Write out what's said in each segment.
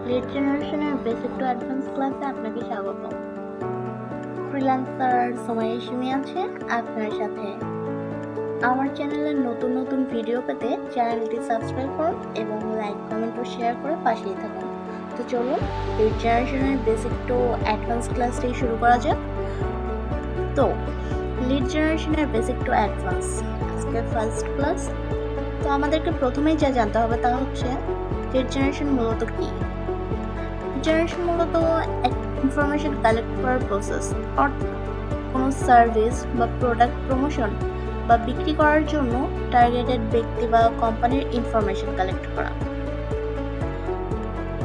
Lead জেনারেশনের basic to advance ক্লাসে আপনাকে স্বাগত। ফ্রিল্যান্সার সোমাইশমি আছে আপনার সাথে। আমার চ্যানেলের নতুন নতুন ভিডিও পেতে চ্যানেলটি সাবস্ক্রাইব করুন এবং লাইক কমেন্ট ও শেয়ার করে পাশেই থাকুন। তো চলুন লিড জেনারেশনের বেসিক টু অ্যাডভান্স ক্লাসটি শুরু করা যাক। তো লিড জেনারেশনের বেসিক টু অ্যাডভান্স আজকে ফার্স্ট ক্লাস। তো আমাদেরকে প্রথমেই যা জানতে হবে তা হচ্ছে লিড জেনারেশন মূলত কি। জেনারেশন মূলত ইনফরমেশন কালেক্ট করার প্রসেস, অর্থাৎ কোনো সার্ভিস বা প্রোডাক্ট প্রমোশন বা বিক্রি করার জন্য টার্গেটেড ব্যক্তি বা কোম্পানির ইনফরমেশন কালেক্ট করা।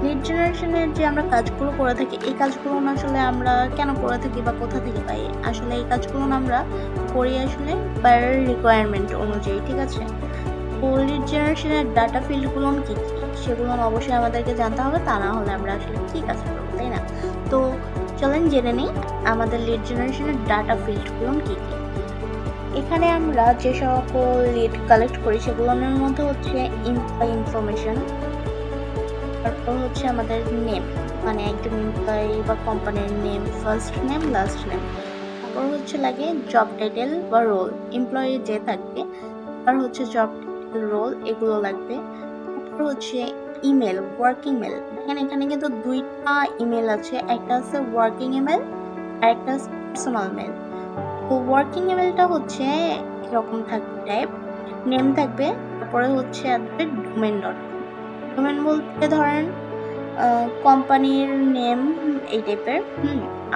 লিড জেনারেশনের যে আমরা কাজগুলো করে থাকি, এই কাজগুলো আসলে আমরা কেন করে থাকি বা কোথা থেকে পাই? আসলে এই কাজগুলো আমরা করি আসলে বাইরের রিকোয়ারমেন্ট অনুযায়ী, ঠিক আছে? লিড জেনারেশনের ডাটা ফিল্ডগুলো কি কি সেগুলো অবশ্যই আমাদেরকে জানতে হবে, তা না হলে আমরা আসলে কি কাজ করবো, তাই না? তো চলেন জেনে নিই আমাদের লিড জেনারেশনের ডাটা ফিল্ডগুলো কি কি। এখানে আমরা যে সকল লিড কালেক্ট করি সেগুলোর মধ্যে হচ্ছে ইনফরমেশন, তারপর হচ্ছে আমাদের নেম, মানে একজন এমপ্লয়ি বা কোম্পানির name, first name, last name. তারপর হচ্ছে লাগে জব টাইটেল বা রোল, এমপ্লয়ি যে থাকবে তার হচ্ছে জব রোল, এগুলো লাগবে। তারপর হচ্ছে ইমেল, ওয়ার্কিং মেল। দেখেন এখানে কিন্তু দুইটা ইমেল আছে, একটা আছে ওয়ার্কিং ইমেল আর একটা আছে পার্সোনাল মেল। তো ওয়ার্কিং ইমেলটা হচ্ছে এরকম থাকবে টাইপ, নেম থাকবে, তারপরে হচ্ছে ডোমেন ডট কম। ডোমেন বলতে ধরেন কোম্পানির নেম এই টাইপের।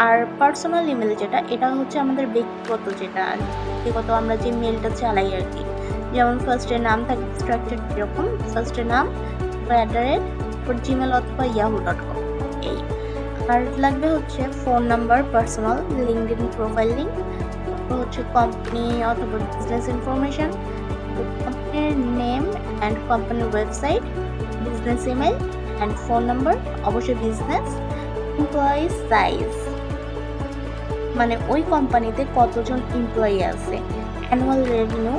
আর পার্সোনাল ইমেল যেটা, এটা হচ্ছে আমাদের ব্যক্তিগত, যেটা ব্যক্তিগত আমরা যে মেলটা চালাই আর কি। যেমন ফার্স্টের নাম থাকবে স্ট্রাকচার এরকম, ফার্স্টের নাম, @জিমেল অথবা yahoo.com এই। আর লাগবে হচ্ছে phone number, personal, LinkedIn profile link, তারপর হচ্ছে কোম্পানি অথবা বিজনেস ইনফরমেশন, কোম্পানির নেম অ্যান্ড কোম্পানির website, business email and phone number, অবশ্যই বিজনেস, এমপ্লয়ি সাইজ, মানে ওই কোম্পানিতে কতজন এমপ্লয়ি আছে, অ্যানুয়াল রেভিনিউ,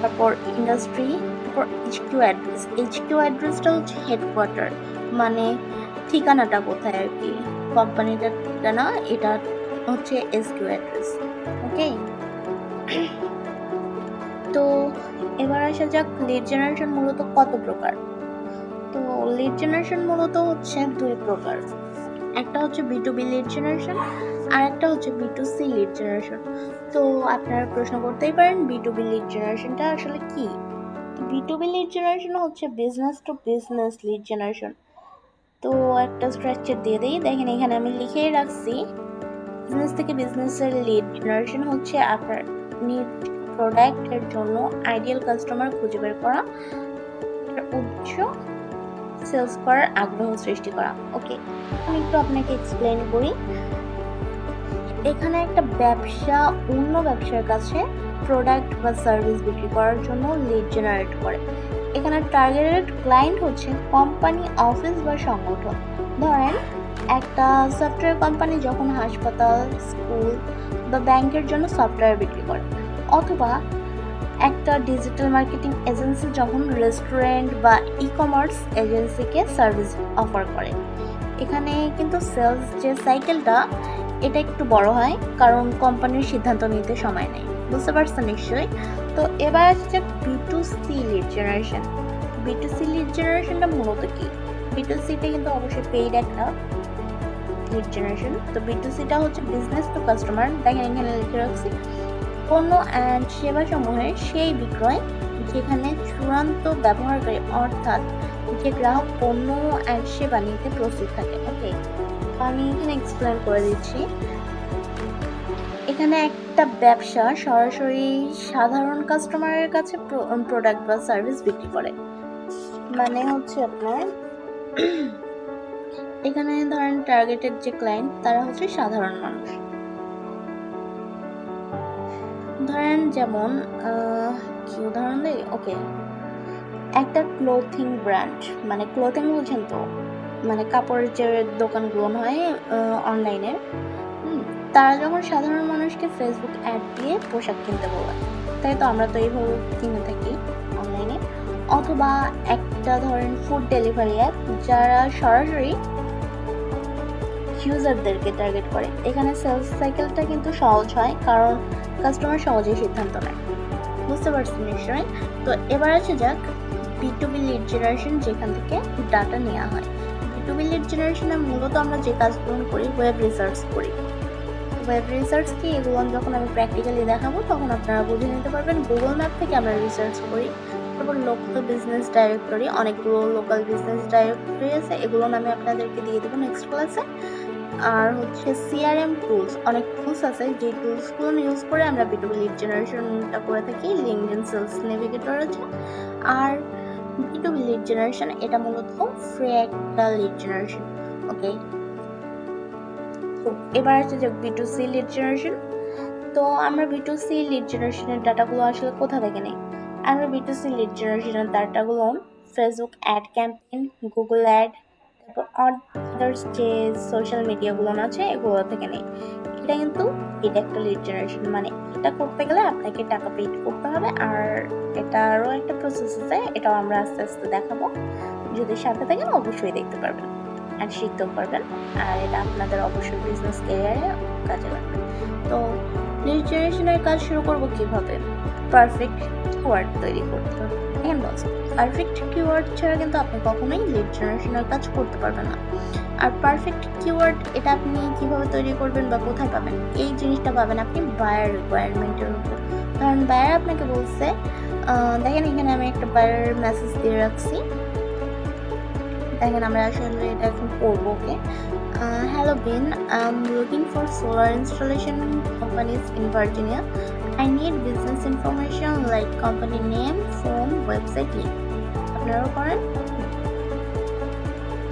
তারপর ইন্ডাস্ট্রি, তারপর HQ অ্যাড্রেস। HQ অ্যাড্রেসটা হচ্ছে হেডকোয়ার্টার, মানে ঠিকানাটা কোথায় আর কি, কোম্পানিটার ঠিকানা, এটা হচ্ছে SQ অ্যাড্রেস। ওকে, তো এবার আসা যাক লিড জেনারেশন মূলত কত প্রকার। তো লিড জেনারেশন মূলত হচ্ছে দুই প্রকার, একটা হচ্ছে B2B লিড জেনারেশন আর একটা হচ্ছে B2C লিড জেনারেশন। তো আপনারা প্রশ্ন করতেই পারেন B2B লিড জেনারেশনটা আসলে কি। B2B লিড জেনারেশন হচ্ছে business to business lead generation. তো একটা স্ট্রাকচার দিয়ে দিই, দেখেন এখানে আমি লিখেই রাখছি, বিজনেস থেকে বিজনেসের লিড জেনারেশন হচ্ছে আপনার প্রোডাক্টের জন্য আইডিয়াল কাস্টমার খুঁজে বের করা, উদ্দেশ্য সেলস করার আগ্রহ সৃষ্টি করা। ওকে, আমি একটু আপনাকে এক্সপ্লেন করি। এখানে একটা ব্যবসা অন্য ব্যবসার কাছে প্রোডাক্ট বা সার্ভিস বিক্রি করার জন্য লিড জেনারেট করে। এখানে টার্গেটেড ক্লায়েন্ট হচ্ছে কোম্পানি, অফিস বা সংগঠন। ধরেন একটা সফটওয়্যার কোম্পানি যখন হাসপাতাল, স্কুল বা ব্যাংকের জন্য সফটওয়্যার বিক্রি করে, অথবা একটা ডিজিটাল মার্কেটিং এজেন্সি যখন রেস্টুরেন্ট বা ই-কমার্স এজেন্সিকে সার্ভিস অফার করে। এখানে কিন্তু সেলস যে সাইকেলটা, এটা একটু বড় হয়, কারণ কোম্পানির সিদ্ধান্ত নিতে সময় নেই। বুঝতে পারছেন নিশ্চয়ই? তো এবার আসছে B2C lead generation. B2C lead জেনারেশনটা মূলত কি? B2Cটা কিন্তু অবশ্যই পেইড একটা লিড জেনারেশন। তো B2Cটা হচ্ছে বিজনেস টু কাস্টমার। দেখেন এখানে লিখে রাখছি, পণ্য অ্যান্ড সেবা সমূহের সেই বিক্রয় যেখানে চূড়ান্ত ব্যবহারকারী, অর্থাৎ যে গ্রাহক পণ্য অ্যান্ড সেবা নিতে প্রস্তুত থাকে। ওকে, আমি এখানে এক্সপ্লেন করে দিচ্ছি। এখানে একটা ব্যবসা সরাসরি সাধারণ কাস্টমারের কাছে প্রোডাক্ট বা সার্ভিস বিক্রি করে, মানে হচ্ছে আপনার এখানে ধরেন টার্গেটেড যে ক্লায়েন্ট তারা হচ্ছে সাধারণ মানুষ। ধরেন যেমন কি উদাহরণ দেই? ওকে, একটা ক্লোথিং ব্র্যান্ড, মানে ক্লোথিং বলছেন তো, মানে কাপড়ের যে দোকানগুলো হয় অনলাইনে, তারা যখন সাধারণ মানুষকে ফেসবুক অ্যাড দিয়ে পোশাক কিনতে বলে, তাই তো আমরা তো এইভাবে কিনে থাকি অনলাইনে। অথবা একটা ধরেন ফুড ডেলিভারি অ্যাপ যারা সরাসরি ইউজারদেরকে টার্গেট করে। এখানে সেলস সাইকেলটা কিন্তু সহজ হয় কারণ কাস্টমার সহজেই সিদ্ধান্ত নেয়। বুঝতে পারছেন নিশ্চয়ই? তো এবার আসা যাক B2B লিড জেনারেশন, যেখান থেকে ডাটা নেওয়া হয়। B2B লিড জেনারেশনে মূলত আমরা যে কাজগুলো করি, ওয়েব রিসার্চ করি। ওয়েব রিসার্চ কি, এগুলো যখন আমি প্র্যাকটিক্যালি দেখাবো তখন আপনারা বুঝে নিতে পারবেন। গুগল ম্যাপ থেকে আমরা রিসার্চ করি। তারপর লোকাল বিজনেস ডাইরেক্টরি, অনেকগুলো লোকাল বিজনেস ডাইরেক্টরি আছে, এগুলো আমি আপনাদেরকে দিয়ে দেবো নেক্সট ক্লাসে। আর হচ্ছে সিআরএম টুলস, অনেক টুলস আছে যে টুলসগুলো ইউজ করে আমরা B2B লিড জেনারেশনটা করে থাকি। লিঙ্কডইন সেলস নেভিগেটর আছে। আর B2B লিড জেনারেশন এটা মূলত ফ্রি একটা লিড জেনারেশন। ওকে, তো এবার আছে যে B2C লিড জেনারেশন। তো আমরা B2C লিড জেনারেশনের ডাটাগুলো আসলে কোথা থেকে নেই? আমরা B2C লিড জেনারেশনের ডাটাগুলো Facebook ad campaign, Google ad, তারপর আদার্স যে সোশ্যাল মিডিয়াগুলো আছে এগুলো থেকে নেই। এটা একটা লিড জেনারেশন, মানে এটা করতে গেলে আপনাকে টাকা পেড করতে হবে। আর এটারও একটা প্রসেস আছে, এটাও আমরা আস্তে আস্তে দেখাবো। যদি সাথে থাকেন অবশ্যই দেখতে পারবেন আর শিখতেও পারবেন, আর এটা আপনাদের অবশ্যই বিজনেস ক্যারিয়ারে কাজে লাগবে। তো লিড জেনারেশনের কাজ শুরু করব কিভাবে? পারফেক্ট কিওয়ার্ড তৈরি করতে হবে। দেখেন বস, পারফেক্ট কিওয়ার্ড ছাড়া কিন্তু আপনি কখনোই লিড জেনারেশনের কাজ করতে পারবেন না। আর পারফেক্ট কিওয়ার্ড এটা আপনি কিভাবে তৈরি করবেন বা কোথায় পাবেন? এই জিনিসটা পাবেন আপনি বায়ার রিকোয়ারমেন্টের উপর। কারণ বায়ার আপনাকে বলছে, দেখেন এখানে আমি একটা বায়ার মেসেজ দিয়ে রাখছি। দেখেন আমরা আসলে এটা এখন পড়বো। ওকে, hello Ben, I'm looking for solar installation companies in Virginia. I need business information like company name, phone, website link. আপনারাও করেন।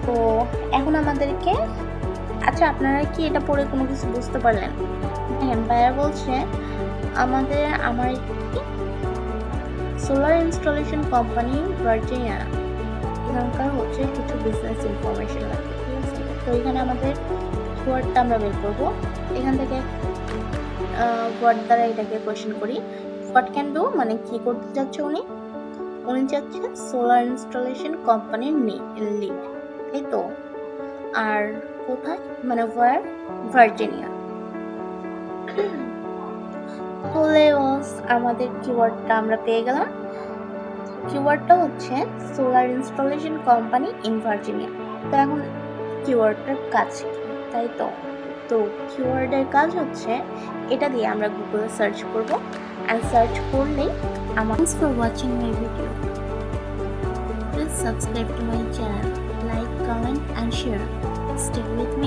তো এখন আমাদেরকে, আচ্ছা আপনারা কি এটা পড়ে কোনো কিছু বুঝতে পারলেন? দেখেন বায়ার বলছে আমার একটি সোলার ইনস্টলেশন কোম্পানি ভার্জিনিয়া, এখানকার হচ্ছে কিছু বিজনেস ইনফরমেশন লাগবে, ঠিক আছে? তো এখানে আমাদের ওয়ার্ডটা আমরা বের করবো। এখান থেকে ওয়ার্ড দ্বারা এটাকে কোয়েশ্চেন করি। হোয়াট ক্যান ডু, মানে কি করতে যাচ্ছে উনি চাচ্ছে সোলার ইনস্টলেশন কোম্পানির লিড, তাই তো? আর কোথায়, মানে ওয়ার? ভার্জিনিয়া। তাহলে আমাদের কিওয়ার্ডটা আমরা পেয়ে গেলাম। কিওয়ার্ডটা হচ্ছে solar installation company in Virginia. তো এখন কিওয়ার্ডটার কাজ কি, তাই তো? তো কিওয়ার্ডের কাজ হচ্ছে এটা দিয়ে আমরা গুগলে সার্চ করব, আর সার্চ করলেই Thanks for watching my video. Please subscribe to my channel, like, comment and share. Stay with me.